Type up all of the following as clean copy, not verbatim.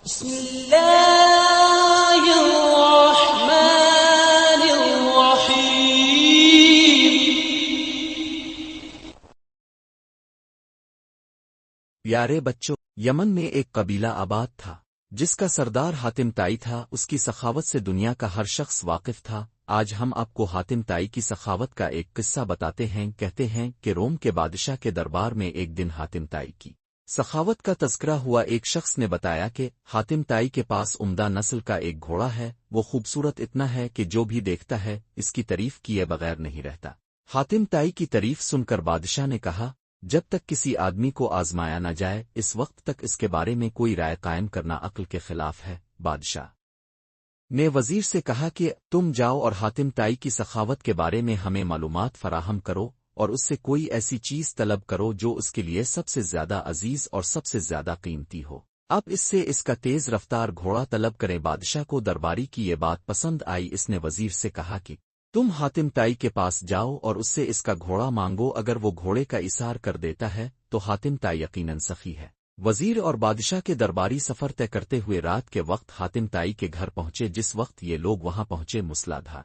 بسم اللہ الرحمن الرحیم۔ پیارے بچوں، یمن میں ایک قبیلہ آباد تھا جس کا سردار حاتم تائی تھا۔ اس کی سخاوت سے دنیا کا ہر شخص واقف تھا۔ آج ہم آپ کو حاتم تائی کی سخاوت کا ایک قصہ بتاتے ہیں۔ کہتے ہیں کہ روم کے بادشاہ کے دربار میں ایک دن حاتم تائی کی سخاوت کا تذکرہ ہوا۔ ایک شخص نے بتایا کہ حاتم تائی کے پاس عمدہ نسل کا ایک گھوڑا ہے، وہ خوبصورت اتنا ہے کہ جو بھی دیکھتا ہے اس کی تعریف کیے بغیر نہیں رہتا۔ حاتم تائی کی تعریف سن کر بادشاہ نے کہا، جب تک کسی آدمی کو آزمایا نہ جائے اس وقت تک اس کے بارے میں کوئی رائے قائم کرنا عقل کے خلاف ہے۔ بادشاہ نے وزیر سے کہا کہ تم جاؤ اور حاتم تائی کی سخاوت کے بارے میں ہمیں معلومات فراہم کرو اور اس سے کوئی ایسی چیز طلب کرو جو اس کے لیے سب سے زیادہ عزیز اور سب سے زیادہ قیمتی ہو۔ اب اس سے اس کا تیز رفتار گھوڑا طلب کریں۔ بادشاہ کو درباری کی یہ بات پسند آئی۔ اس نے وزیر سے کہا کہ تم حاتم تائی کے پاس جاؤ اور اس سے اس کا گھوڑا مانگو۔ اگر وہ گھوڑے کا اثار کر دیتا ہے تو حاتم تائی یقیناً سخی ہے۔ وزیر اور بادشاہ کے درباری سفر طے کرتے ہوئے رات کے وقت حاتم تائی کے گھر پہنچے۔ جس وقت یہ لوگ وہاں پہنچے موسلادھار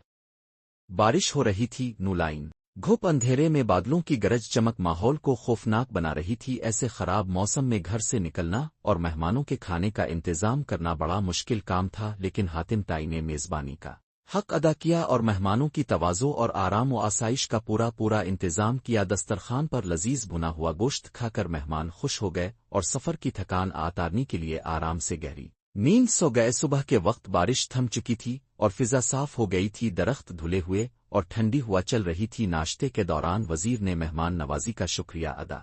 بارش ہو رہی تھی۔ نولائن گھپ اندھیرے میں بادلوں کی گرج چمک ماحول کو خوفناک بنا رہی تھی۔ ایسے خراب موسم میں گھر سے نکلنا اور مہمانوں کے کھانے کا انتظام کرنا بڑا مشکل کام تھا، لیکن حاتم تائی نے میزبانی کا حق ادا کیا اور مہمانوں کی تواضع اور آرام و آسائش کا پورا انتظام کیا۔ دسترخوان پر لذیذ بھنا ہوا گوشت کھا کر مہمان خوش ہو گئے اور سفر کی تھکان اتارنے کے لیے آرام سے گہری نیند سو گئے۔ صبح کے وقت بارش تھم چکی تھی اور فضا صاف ہو گئی تھی۔ درخت دھلے ہوئے اور ٹھنڈی ہوا چل رہی تھی۔ ناشتے کے دوران وزیر نے مہمان نوازی کا شکریہ ادا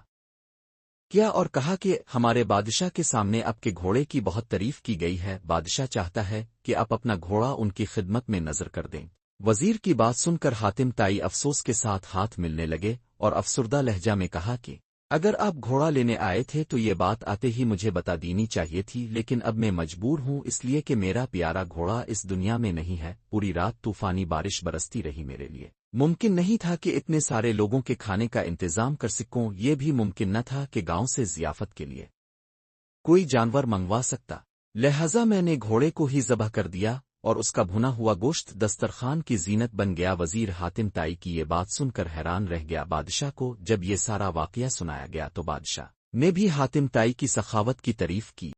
کیا اور کہا کہ ہمارے بادشاہ کے سامنے آپ کے گھوڑے کی بہت تعریف کی گئی ہے۔ بادشاہ چاہتا ہے کہ آپ اپنا گھوڑا ان کی خدمت میں نظر کر دیں۔ وزیر کی بات سن کر حاتم تائی افسوس کے ساتھ ہاتھ ملنے لگے اور افسردہ لہجہ میں کہا کہ اگر آپ گھوڑا لینے آئے تھے تو یہ بات آتے ہی مجھے بتا دینی چاہیے تھی، لیکن اب میں مجبور ہوں اس لیے کہ میرا پیارا گھوڑا اس دنیا میں نہیں ہے۔ پوری رات طوفانی بارش برستی رہی، میرے لیے ممکن نہیں تھا کہ اتنے سارے لوگوں کے کھانے کا انتظام کر سکوں۔ یہ بھی ممکن نہ تھا کہ گاؤں سے ضیافت کے لیے کوئی جانور منگوا سکتا، لہذا میں نے گھوڑے کو ہی ذبح کر دیا اور اس کا بھنا ہوا گوشت دسترخوان کی زینت بن گیا۔ وزیر حاتم تائی کی یہ بات سن کر حیران رہ گیا۔ بادشاہ کو جب یہ سارا واقعہ سنایا گیا تو بادشاہ نے بھی حاتم تائی کی سخاوت کی تعریف کی۔